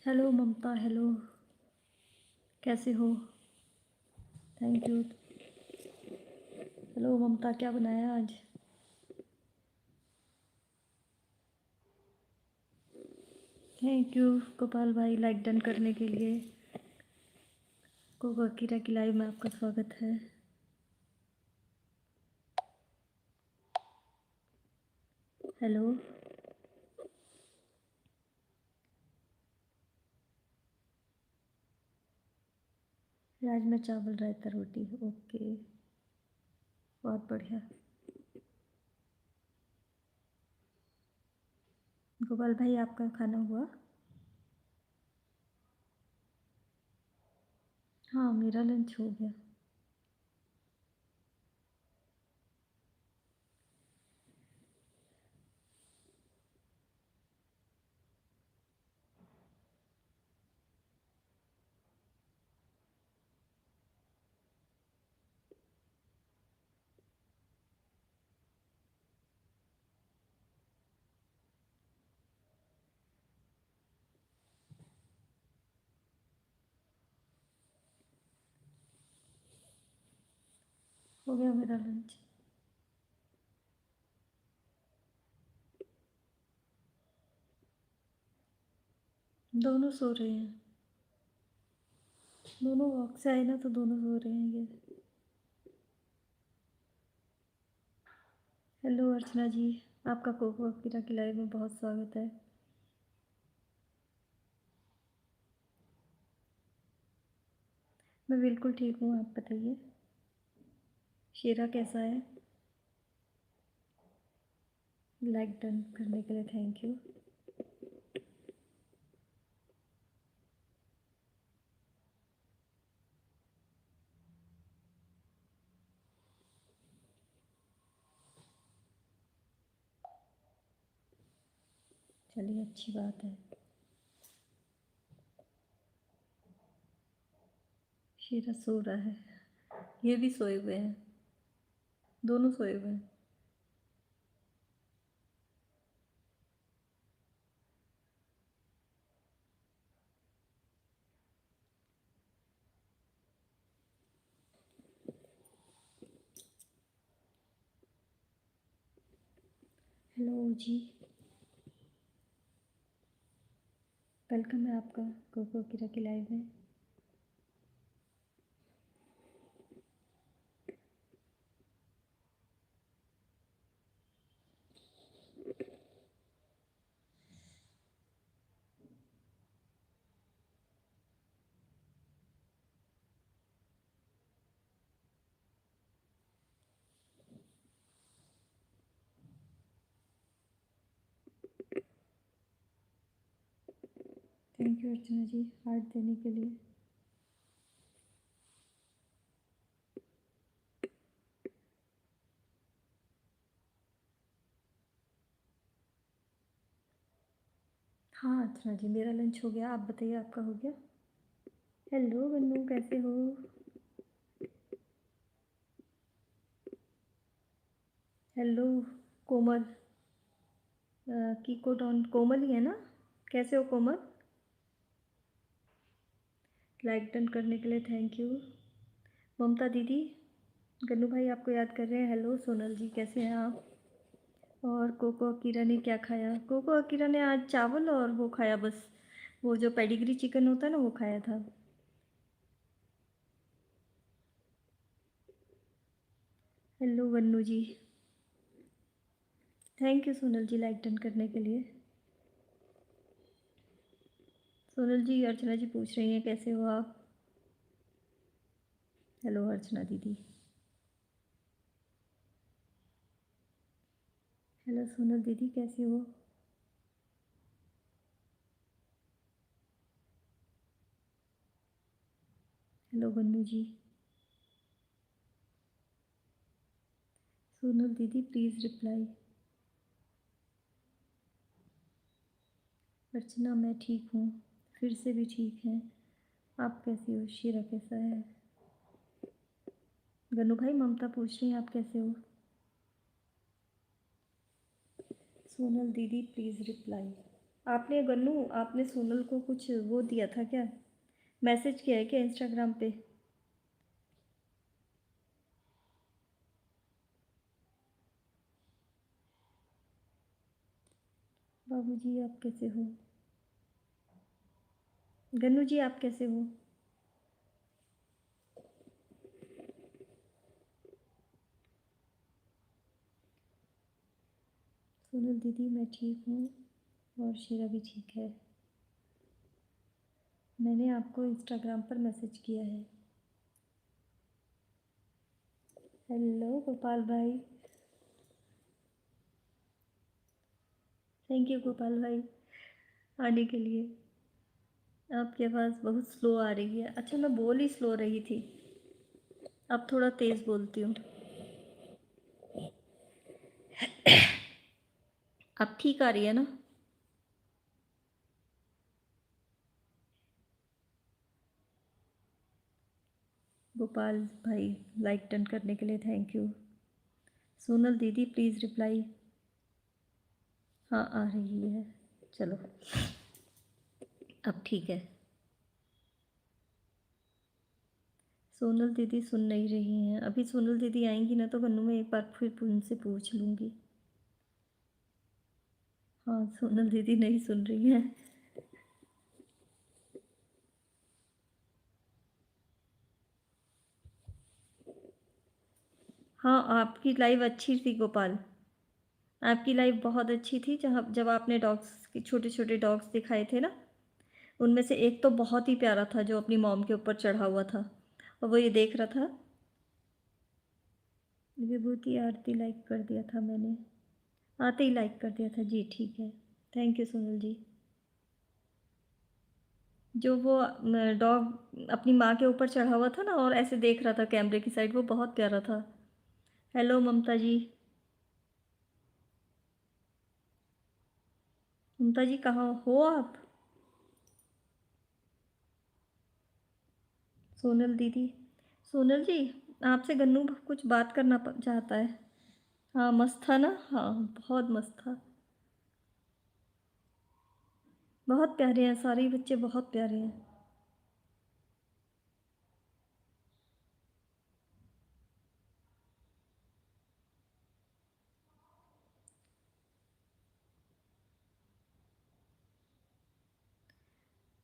Hello ममता, hello. कैसे हो? Thank you. Hello ममता, क्या बनाया आज? थैंक यू गोपाल भाई, लाइक डन करने के लिए। कोको अकीरा की लाइव में आपका स्वागत है। हेलो। राजमा चावल रायता रोटी, ओके। बहुत बढ़िया। गोपाल भाई, आपका खाना हुआ? हाँ, मेरा लंच हो गया। हो गया मेरा लंच। दोनों सो रहे हैं। दोनों वॉक से आए ना, तो दोनों सो रहे हैं ये। हेलो अर्चना जी, आपका कोको अकीरा की लाइव में बहुत स्वागत है। मैं बिल्कुल ठीक हूँ, आप बताइए। शेरा कैसा है? लाइक डन करने के लिए थैंक यू। चलिए, अच्छी बात है। शेरा सो रहा है। ये भी सोए हुए हैं। दोनों सोए हुए हैं। हेलो जी, वेलकम है आपका कोको किरा की लाइव में। Thank you Archana ji, heart देने के लिए। हाँ अर्चना जी, मेरा लंच हो गया। आप बताइए, आपका हो गया? हेलो बन्नू, कैसे हो? हेलो कोमल, कीको डॉन कोमल ही है ना? कैसे हो कोमल? लाइक डन करने के लिए थैंक यू। ममता दीदी, गन्नू भाई आपको याद कर रहे हैं। हेलो सोनल जी, कैसे हैं आप? और कोको अकीरा ने क्या खाया? कोको अकीरा ने आज चावल और वो खाया बस। वो जो पेडिग्री चिकन होता है ना, वो खाया था। Hello Vannu ji. Thank you Sonal ji, like done करने के लिए। सोनल जी, अर्चना जी पूछ रही हैं कैसे हो आप। हेलो अर्चना दीदी। हेलो सोनल दीदी, कैसे हो? हेलो वन्नू जी। सोनल दीदी प्लीज़ रिप्लाई। अर्चना, मैं ठीक हूँ। फिर से भी ठीक है। आप कैसी हो? शीरा कैसा है? गन्नू भाई, ममता पूछ रही हैं आप कैसे हो। सोनल दीदी प्लीज़ रिप्लाई। आपने गन्नू, आपने सोनल को कुछ वो दिया था क्या? मैसेज किया है क्या इंस्टाग्राम पे? बाबूजी आप कैसे हो? गन्नू जी आप कैसे हो? सोनल दीदी मैं ठीक हूँ और शेरा भी ठीक है। मैंने आपको इंस्टाग्राम पर मैसेज किया है। हेलो गोपाल भाई। थैंक यू गोपाल भाई आने के लिए। आपकी आवाज़ बहुत स्लो आ रही है। अच्छा मैं बोल ही स्लो रही थी, अब थोड़ा तेज़ बोलती हूँ। अब ठीक आ रही है ना? गोपाल भाई लाइक डन करने के लिए थैंक यू। सोनल दीदी प्लीज़ रिप्लाई। हाँ आ रही है, चलो अब ठीक है। सोनल दीदी सुन नहीं रही हैं अभी। सोनल दीदी आएंगी ना तो गन्नू मैं एक बार फिर उनसे पूछ लूँगी। हाँ सोनल दीदी नहीं सुन रही हैं। हाँ आपकी लाइव अच्छी थी गोपाल, आपकी लाइव बहुत अच्छी थी। जहाँ जब आपने डॉग्स के छोटे छोटे डॉग्स दिखाए थे ना, उनमें से एक तो बहुत ही प्यारा था जो अपनी मॉम के ऊपर चढ़ा हुआ था और वो ये देख रहा था। विभूति आरती लाइक कर दिया था मैंने, आते ही लाइक कर दिया था जी। ठीक है थैंक यू सोनल जी। जो वो डॉग अपनी माँ के ऊपर चढ़ा हुआ था ना और ऐसे देख रहा था कैमरे की साइड, वो बहुत प्यारा था। हेलो ममता जी। ममता जी कहाँ हो आप? सोनल दीदी, सोनल जी आपसे गन्नू कुछ बात करना चाहता है। हाँ मस्त था ना? हाँ बहुत मस्त था। बहुत प्यारे हैं सारे ही बच्चे, बहुत प्यारे हैं।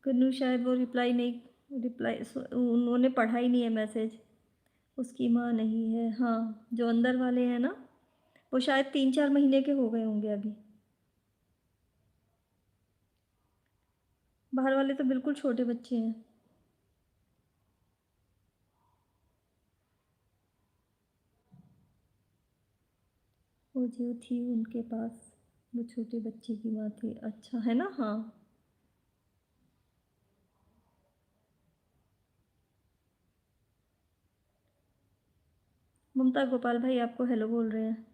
गन्नू शायद वो रिप्लाई उन्होंने पढ़ा ही नहीं है मैसेज। उसकी माँ नहीं है, हाँ जो अंदर वाले हैं ना वो शायद 3-4 महीने के हो गए होंगे अभी। बाहर वाले तो बिल्कुल छोटे बच्चे हैं। वो जो थी उनके पास, वो छोटे बच्चे की माँ थी, अच्छा है ना? हाँ ममता गोपाल भाई आपको हेलो बोल रहे हैं।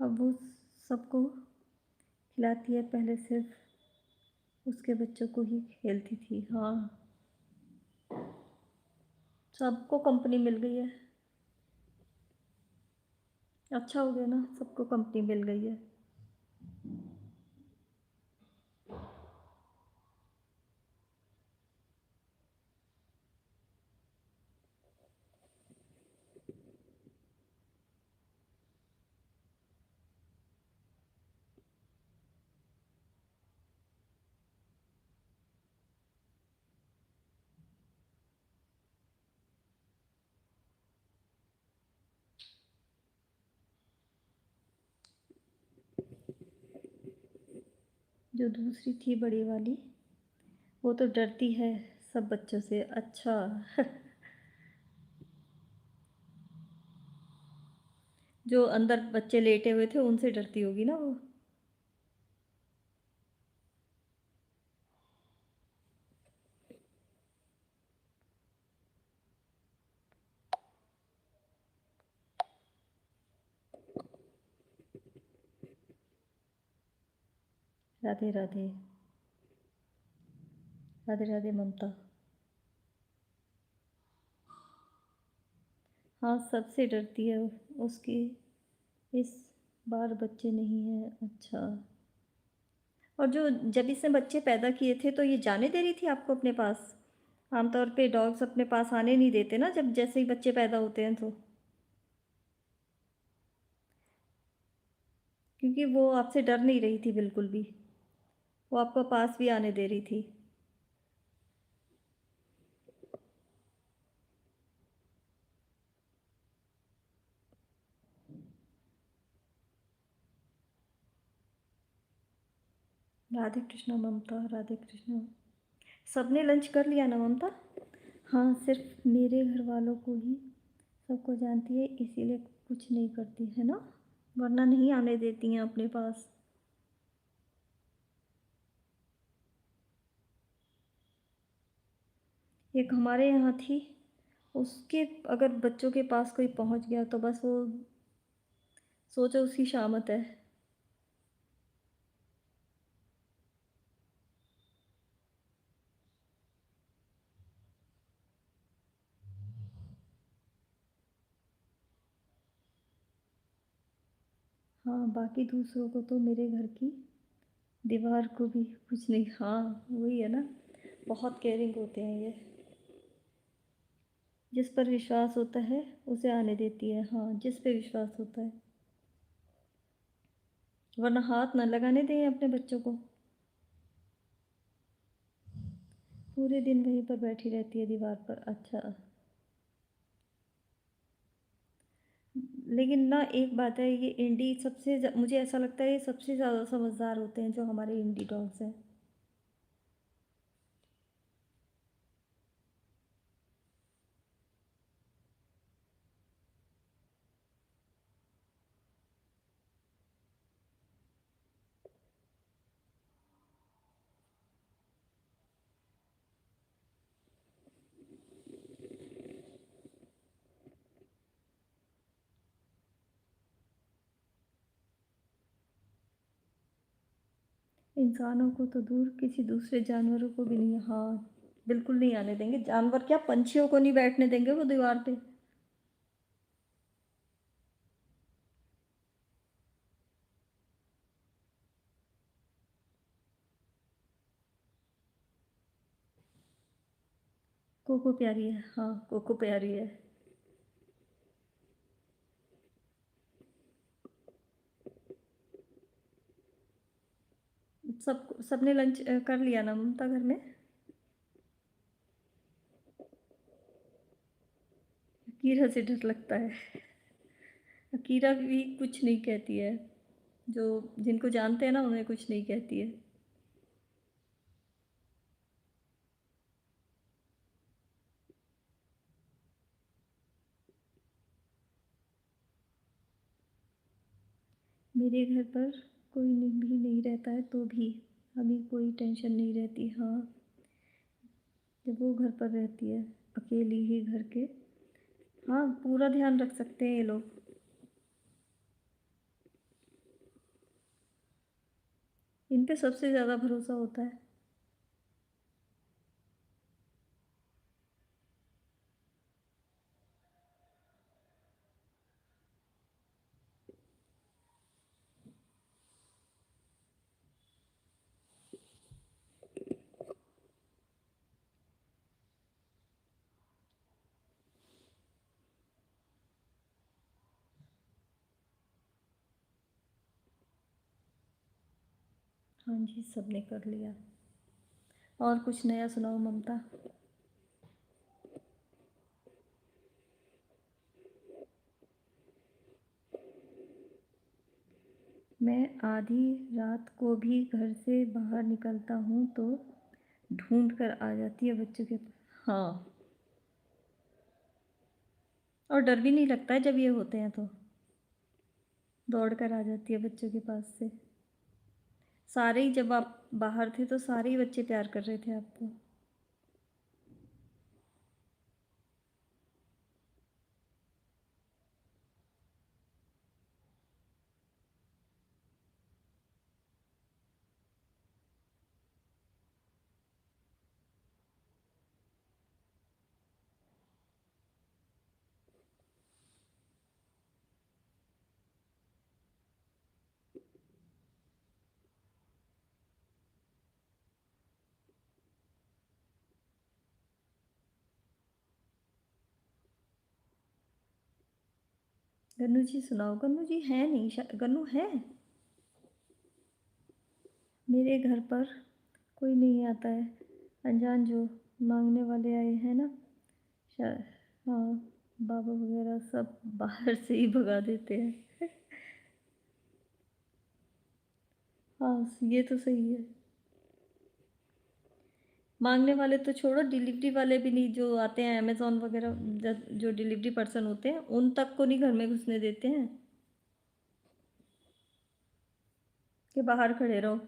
अब वो सबको खिलाती है, पहले सिर्फ उसके बच्चों को ही खेलती थी। हाँ सबको कंपनी मिल गई है, अच्छा हो गया ना, सबको कंपनी मिल गई है। जो दूसरी थी बड़ी वाली, वो तो डरती है सब बच्चों से। अच्छा जो अंदर बच्चे लेटे हुए थे उनसे डरती होगी ना वो। राधे राधे। राधे राधे ममता। हाँ, सबसे डरती है। उसके इस बार बच्चे नहीं हैं। अच्छा। और जो जब इसने बच्चे पैदा किए थे तो ये जाने दे रही थी आपको अपने पास? आमतौर पे डॉग्स अपने पास आने नहीं देते ना जब जैसे ही बच्चे पैदा होते हैं तो। क्योंकि वो आपसे डर नहीं रही थी बिल्कुल भी। वो आपको पास भी आने दे रही थी। राधे कृष्णा ममता, राधे कृष्णा। सबने लंच कर लिया ना ममता? हाँ, सिर्फ मेरे घर वालों को ही सबको जानती है इसीलिए कुछ नहीं करती है ना, वरना नहीं आने देती हैं अपने पास। एक हमारे यहाँ थी, उसके अगर बच्चों के पास कोई पहुँच गया तो बस वो सोचो उसकी शामत है। हाँ, बाकी दूसरों को तो मेरे घर की दीवार को भी कुछ नहीं। हाँ, वही है ना, बहुत केयरिंग होते हैं ये। जिस पर विश्वास होता है उसे आने देती है। हाँ, जिस पे विश्वास होता है, वरना हाथ न लगाने दें अपने बच्चों को। पूरे दिन वहीं पर बैठी रहती है दीवार पर। अच्छा। लेकिन ना एक बात है, ये इंडी मुझे ऐसा लगता है ये सबसे ज़्यादा समझदार होते हैं जो हमारे इंडी डॉग्स हैं। इंसानों को तो दूर, किसी दूसरे जानवरों को भी नहीं। हाँ, बिल्कुल नहीं आने देंगे। जानवर क्या, पंछियों को नहीं बैठने देंगे वो दीवार पे। कोको प्यारी है। हाँ, कोको प्यारी है। सबने लंच कर लिया ना ममता घर में? कीरा से डर लगता है। कीरा भी कुछ नहीं कहती है। जो जिनको जानते हैं ना उन्हें कुछ नहीं कहती है। मेरे घर पर कोई भी नहीं रहता है तो भी हमें कोई टेंशन नहीं रहती। हाँ, जब वो घर पर रहती है अकेली ही घर के। हाँ, पूरा ध्यान रख सकते हैं ये लोग। इन पे सबसे ज़्यादा भरोसा होता है। हाँ जी, सबने कर लिया। और कुछ नया सुनाओ ममता। मैं आधी रात को भी घर से बाहर निकलता हूँ तो ढूंढ कर आ जाती है बच्चों के पास। हाँ, और डर भी नहीं लगता है जब ये होते हैं तो। दौड़ कर आ जाती है बच्चों के पास से। सारे ही, जब आप बाहर थे तो सारे ही बच्चे प्यार कर रहे थे आपको। गन्नू जी सुनाओ। गन्नू जी है नहीं, गन्नू है। मेरे घर पर कोई नहीं आता है, अनजान जो मांगने वाले आए हैं ना, शायद। हाँ, बाबा वगैरह सब बाहर से ही भगा देते हैं। हाँ, ये तो सही है। मांगने वाले तो छोड़ो, डिलीवरी वाले भी नहीं, जो आते हैं अमेज़न वगैरह, जो डिलीवरी पर्सन होते हैं, उन तक को नहीं घर में घुसने देते हैं कि बाहर खड़े रहो।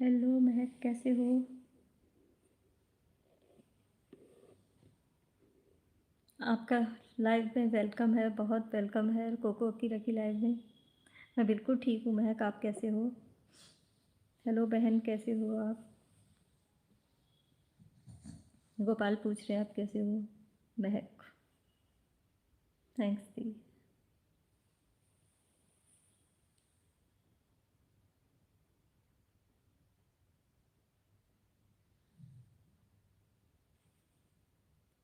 हेलो महक, कैसे हो? आपका लाइव में वेलकम है, बहुत वेलकम है कोको की रखी लाइव में। मैं बिल्कुल ठीक हूँ महक, आप कैसे हो? हेलो बहन, कैसे हो आप? गोपाल पूछ रहे हैं आप कैसे हो? महक, थैंक्स दी।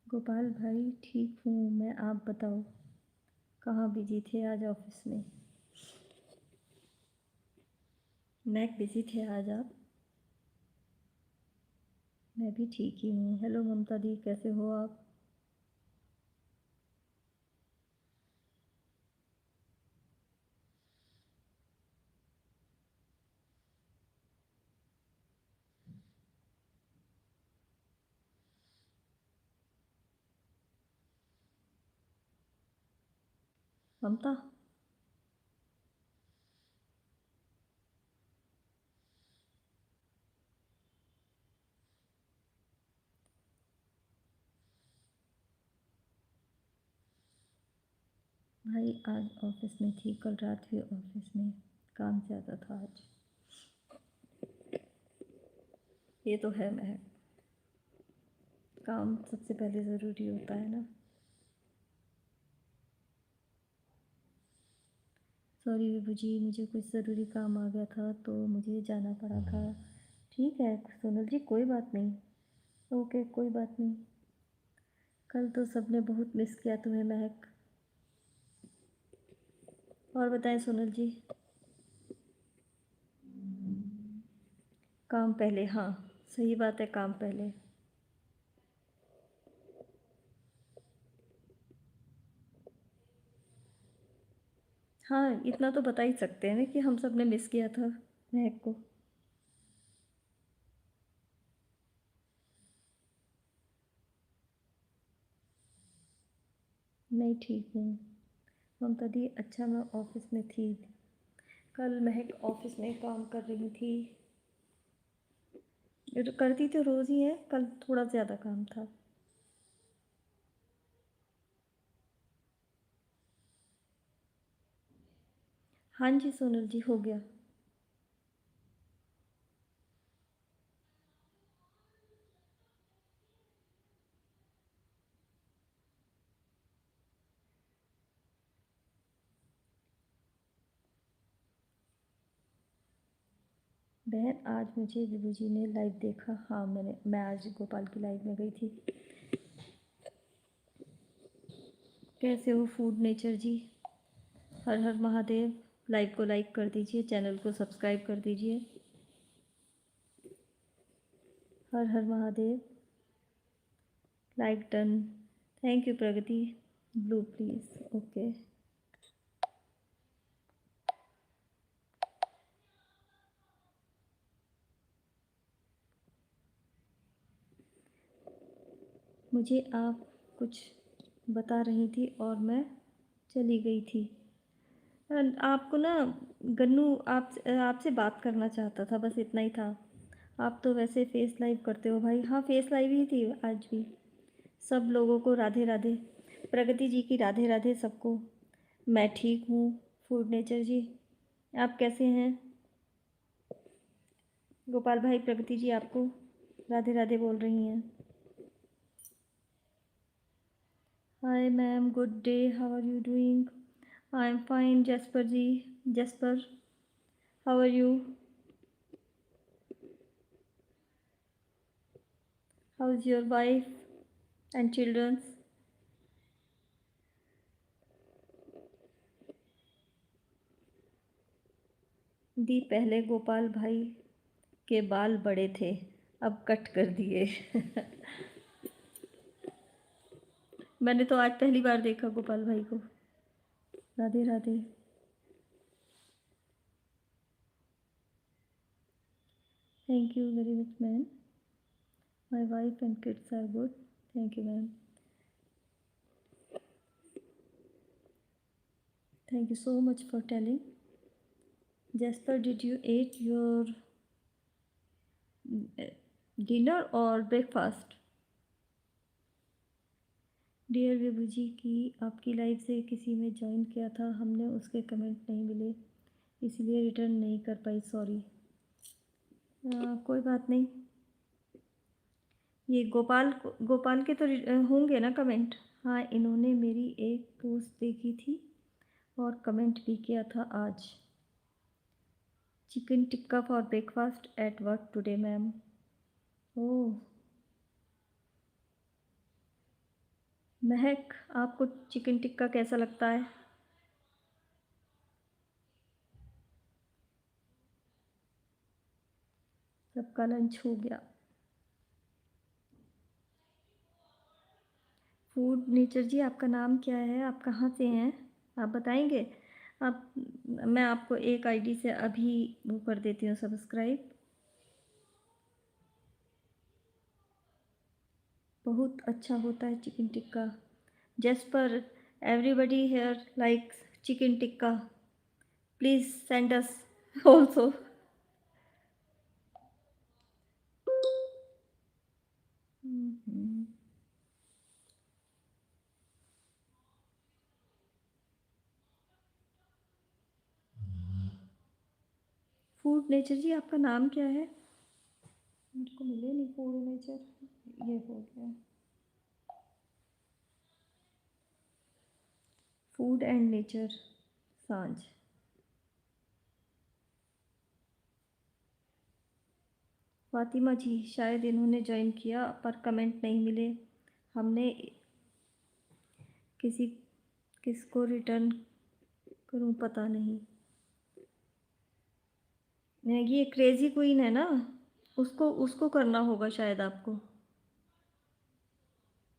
गोपाल भाई ठीक हूँ मैं, आप बताओ कहाँ बिजी थे आज ऑफिस में? महक, बिजी थे आज आप? मैं भी ठीक ही हूँ। हेलो ममता दी, कैसे हो आप? ममता, भाई आज ऑफिस में थी, कल रात भी ऑफिस में, काम ज़्यादा था आज। ये तो है महक, काम सबसे पहले ज़रूरी होता है ना। सॉरी विभू जी, मुझे कुछ ज़रूरी काम आ गया था तो मुझे जाना पड़ा था। ठीक है सोनल जी, कोई बात नहीं। ओके, कोई बात नहीं। कल तो सबने बहुत मिस किया तुम्हें महक। और बताएं सोनल जी। काम पहले, हाँ। सही बात है, काम पहले। हाँ, इतना तो बता ही सकते हैं ना कि हम सब ने मिस किया था महक को। मैं ठीक हूँ ममता दी। अच्छा, मैं ऑफिस में थी कल। महक ऑफिस में काम कर रही थी। ये तो करती तो रोज़ ही है, कल थोड़ा ज़्यादा काम था। हाँ जी सोनल जी, हो गया। बहन, आज मुझे विभू जी ने लाइव देखा। हाँ, मैं आज गोपाल की लाइव में गई थी। कैसे हो food nature ji? Har Har Mahadev. Live को लाइक कर दीजिए, चैनल को सब्सक्राइब कर दीजिए। Har Har Mahadev. Like done. Thank you Pragati. Blue please. Okay. मुझे आप कुछ बता रही थी और मैं चली गई थी। आपको ना गन्नू आपसे बात करना चाहता था, बस इतना ही था। आप तो वैसे फेस लाइव करते हो भाई। हाँ, फेस लाइव ही थी आज भी। सब लोगों को राधे राधे। प्रगति जी की राधे राधे सबको। मैं ठीक हूँ। फूड नेचर जी, आप कैसे हैं? गोपाल भाई, प्रगति जी आपको राधे राधे बोल रही हैं। Hi ma'am, good day, how are you doing? I am fine Jasper ji. Jasper, how are you? How is your wife and childrens? दी, पहले गोपाल भाई के बाल बड़े थे, अब कट कर दिए। मैंने तो आज पहली बार देखा गोपाल भाई को। Radhe Radhe. Thank you very much ma'am. My wife and kids are good. Thank you ma'am. Thank you so much for telling. Jasper, did you ate your dinner or breakfast? Dear Vibhu ji की आपकी लाइव से किसी में ज्वाइन किया था, हमने उसके comment नहीं मिले, इसलिए रिटर्न नहीं कर पाई, सॉरी। कोई बात नहीं। ये गोपाल के तो होंगे ना कमेंट। हाँ, इन्होंने मेरी एक पोस्ट देखी थी और कमेंट भी किया था आज। Chicken tikka for breakfast at work today ma'am. Oh Mahak, आपको चिकन टिक्का कैसा लगता है? सबका लंच हो गया। फूड नेचर जी, आपका नाम क्या है? आप कहाँ से हैं? आप बताएंगे? आप मैं आपको एक आईडी से अभी वो कर देती हूँ सब्सक्राइब। बहुत अच्छा होता है चिकन टिक्का। जस्ट पर everybody here likes chicken tikka, please send us also. Food nature ji, आपका नाम क्या है? मेरे को मिले नहीं फूड नेचर। ये हो गया फूड एंड नेचर सांझ। फातिमा जी, शायद इन्होंने ज्वाइन किया पर कमेंट नहीं मिले। हमने किसी किसको रिटर्न करूं पता नहीं। ये क्रेजी क्वीन है ना, उसको उसको करना होगा शायद आपको।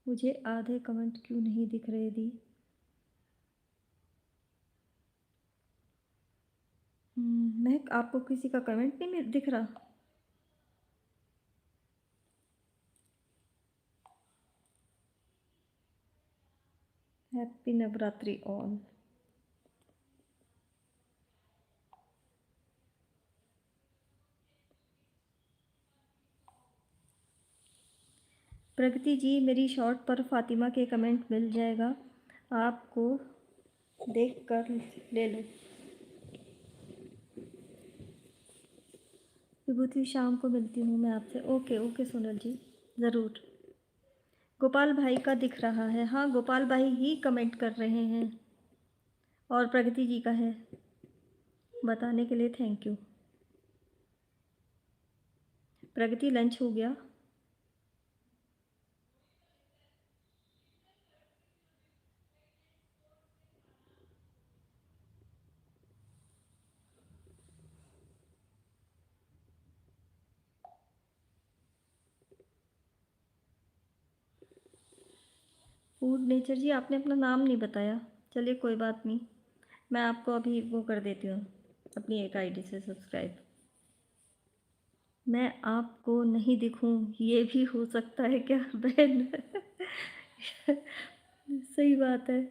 मुझे आधे कमेंट क्यों नहीं दिख रहे दी? मैं आपको किसी का कमेंट नहीं दिख रहा? Happy Navratri all. प्रगति जी, मेरी शॉर्ट पर फातिमा के कमेंट मिल जाएगा, आपको देख कर ले लो। विभूति, शाम को मिलती हूँ मैं आपसे। ओके ओके सोनल जी, ज़रूर। गोपाल भाई का दिख रहा है। हाँ, गोपाल भाई ही कमेंट कर रहे हैं और प्रगति जी का है। बताने के लिए थैंक यू। प्रगति, लंच हो गया? फूड नेचर जी, आपने अपना नाम नहीं बताया। चलिए कोई बात नहीं, मैं आपको अभी वो कर देती हूँ, अपनी एक आईडी से सब्सक्राइब। मैं आपको नहीं दिखूं, ये भी हो सकता है क्या बहन? सही बात है।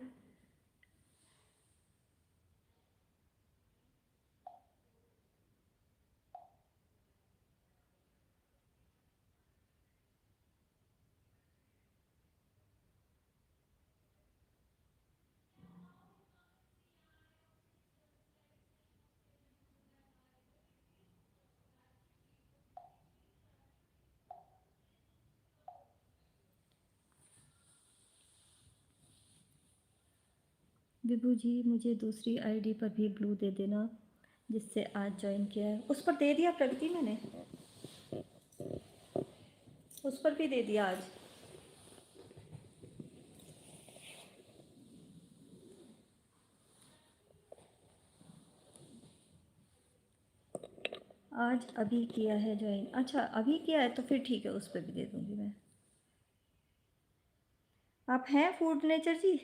विभू जी, मुझे दूसरी आईडी पर भी ब्लू दे देना, जिससे आज ज्वाइन किया है। उस पर दे दिया प्रगति मैंने, उस पर भी दे दिया आज। आज अभी किया है ज्वाइन। अच्छा अभी किया है तो फिर ठीक है, उस पर भी दे दूँगी मैं। आप हैं फूड नेचर जी?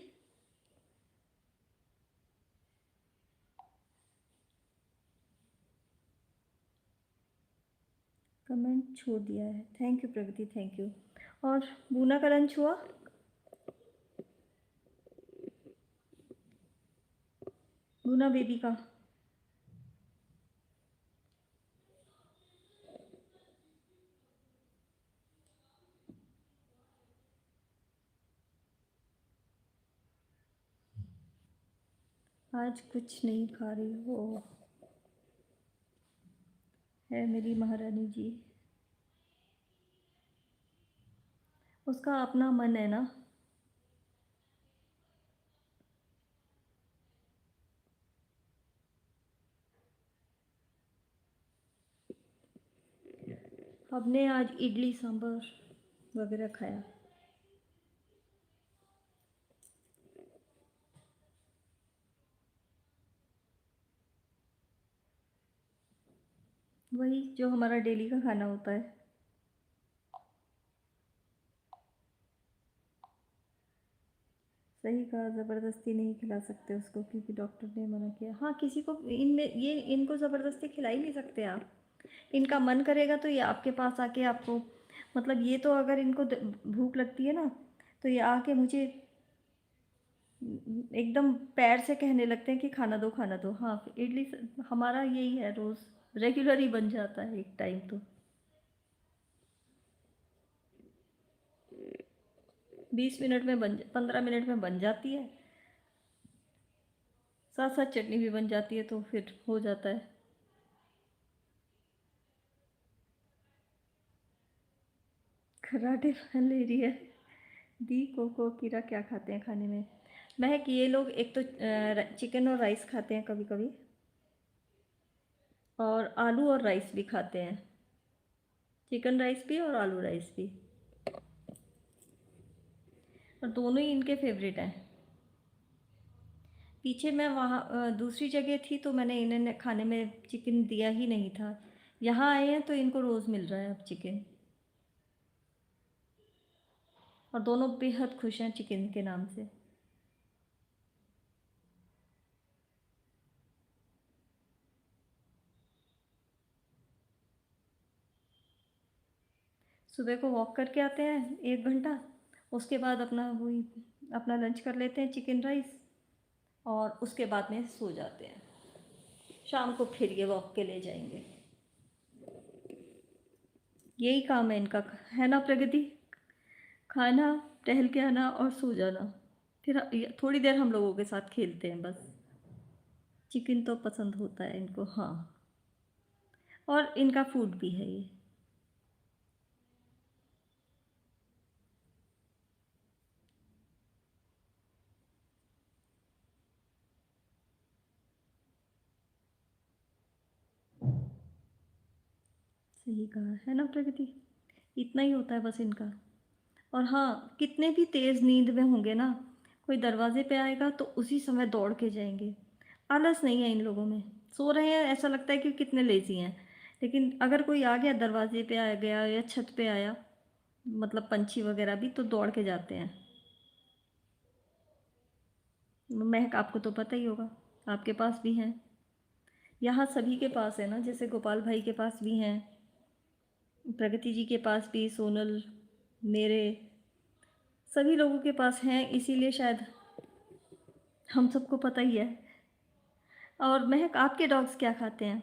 कमेंट छोड़ दिया है, thank you Pragati, thank you. और बूना का लंच हुआ? बूना बेबी का? आज कुछ नहीं खा रही हो? है मेरी महारानी जी, उसका अपना मन है ना। हमने आज इडली सांभर वगैरह खाया। वही जो हमारा डेली का खाना होता है। सही कहा, ज़बरदस्ती नहीं खिला सकते उसको, क्योंकि डॉक्टर ने मना किया। हाँ, किसी को इनमें ये इनको ज़बरदस्ती खिला ही नहीं सकते आप। इनका मन करेगा तो ये आपके पास आके आपको, मतलब ये तो अगर इनको भूख लगती है ना, तो ये आके मुझे एकदम पैर से कहने लगते हैं कि खाना दो खाना दो। हाँ, इडली हमारा यही है, रोज़ रेगुलर ही बन जाता है एक टाइम तो। 20 मिनट में 15 मिनट में बन जाती है, साथ साथ चटनी भी बन जाती है, तो फिर हो जाता है। कराटे फन ले रही है। दी कोको कीरा क्या खाते हैं खाने में? महक, ये लोग एक तो चिकन और राइस खाते हैं कभी कभी, और आलू और राइस भी खाते हैं। चिकन राइस भी और आलू राइस भी, और दोनों ही इनके फेवरेट हैं। पीछे मैं वहाँ दूसरी जगह थी तो मैंने इन्हें खाने में चिकन दिया ही नहीं था। यहाँ आए हैं तो इनको रोज़ मिल रहा है अब चिकन, और दोनों बेहद खुश हैं चिकन के नाम से। सुबह को वॉक करके आते हैं 1 घंटा, उसके बाद अपना वही अपना लंच कर लेते हैं चिकन राइस, और उसके बाद में सो जाते हैं। शाम को फिर ये वॉक के लिए जाएंगे। यही काम है इनका, है ना प्रगति? खाना, टहल के आना और सो जाना, फिर थोड़ी देर हम लोगों के साथ खेलते हैं बस। चिकन तो पसंद होता है इनको, हाँ, और इनका फूड भी है ये। सही कहा है ना प्रगति, इतना ही होता है बस इनका। और हाँ, कितने भी तेज़ नींद में होंगे ना, कोई दरवाजे पे आएगा तो उसी समय दौड़ के जाएंगे। आलस नहीं है इन लोगों में। सो रहे हैं ऐसा लगता है कि कितने लेज़ी हैं, लेकिन अगर कोई आ गया, दरवाजे पे आ गया या छत पे आया, मतलब पंछी वगैरह भी, तो दौड़ के जाते हैं। महक आपको तो पता ही होगा, आपके पास भी हैं। यहाँ सभी के पास है ना, जैसे गोपाल भाई के पास भी हैं, प्रगति जी के पास भी, सोनल, मेरे, सभी लोगों के पास हैं, इसीलिए शायद हम सबको पता ही है। और महक, आपके डॉग्स क्या खाते हैं?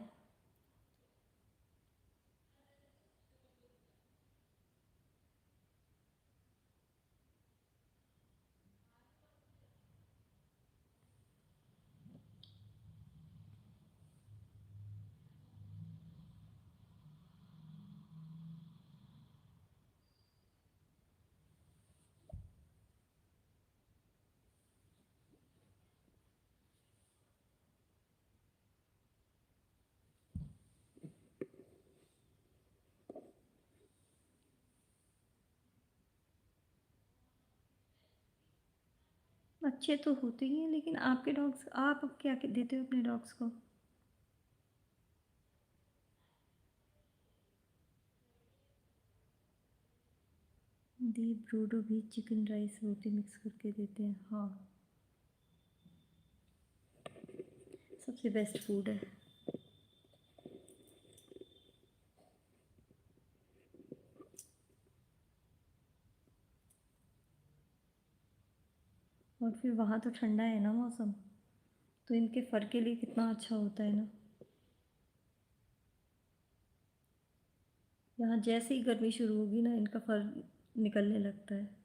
अच्छे तो होते ही हैं, लेकिन आपके डॉग्स, आप क्या देते हो अपने डॉग्स को? दी ब्रूडो भी चिकन राइस रोटी मिक्स करके देते हैं, हाँ। सबसे बेस्ट फूड है। और फिर वहाँ तो ठंडा है ना मौसम, तो इनके फर के लिए कितना अच्छा होता है ना। यहाँ जैसे ही गर्मी शुरू होगी ना, इनका फर निकलने लगता है।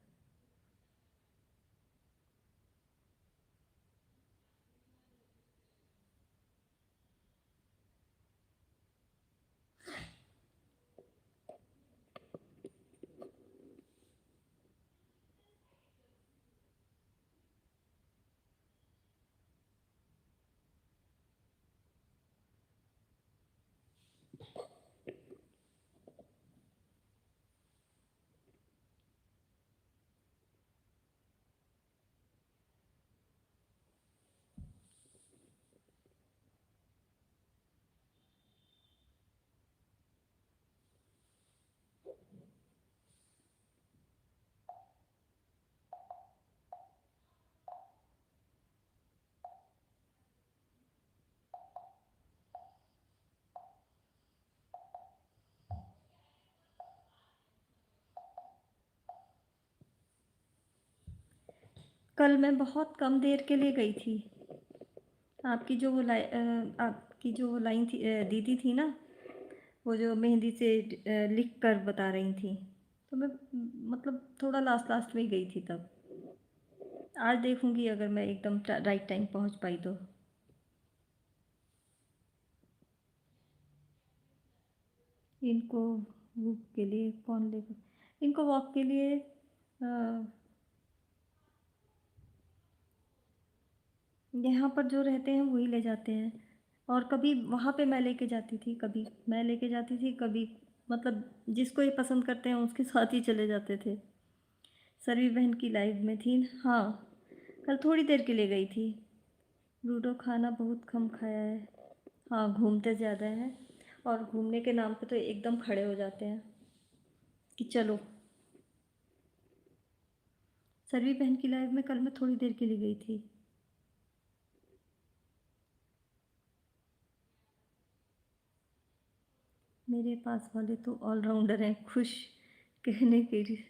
कल मैं बहुत कम देर के लिए गई थी। आपकी जो वो आपकी जो वो लाइन थी, दीदी थी ना, वो जो मेहंदी से लिख कर बता रही थी, तो मैं मतलब थोड़ा लास्ट लास्ट में ही गई थी तब। आज देखूंगी अगर मैं एकदम राइट टाइम पहुंच पाई तो। इनको वॉक के लिए कौन लेकर, इनको वॉक के लिए यहाँ पर जो रहते हैं वही ले जाते हैं। और कभी वहाँ पे मैं लेके जाती थी, कभी मैं लेके जाती थी, कभी मतलब जिसको ये पसंद करते हैं उसके साथ ही चले जाते थे। सरवी बहन की लाइव में थी, हाँ। कल थोड़ी देर के लिए गई थी। लूडो खाना बहुत कम खाया है। हाँ, घूमते ज़्यादा हैं, और घूमने के नाम पे तो एकदम खड़े हो जाते हैं कि चलो। सरवी बहन की लाइव में कल मैं थोड़ी देर के लिए गई थी। मेरे पास वाले तो ऑलराउंडर हैं, खुश कहने के लिए।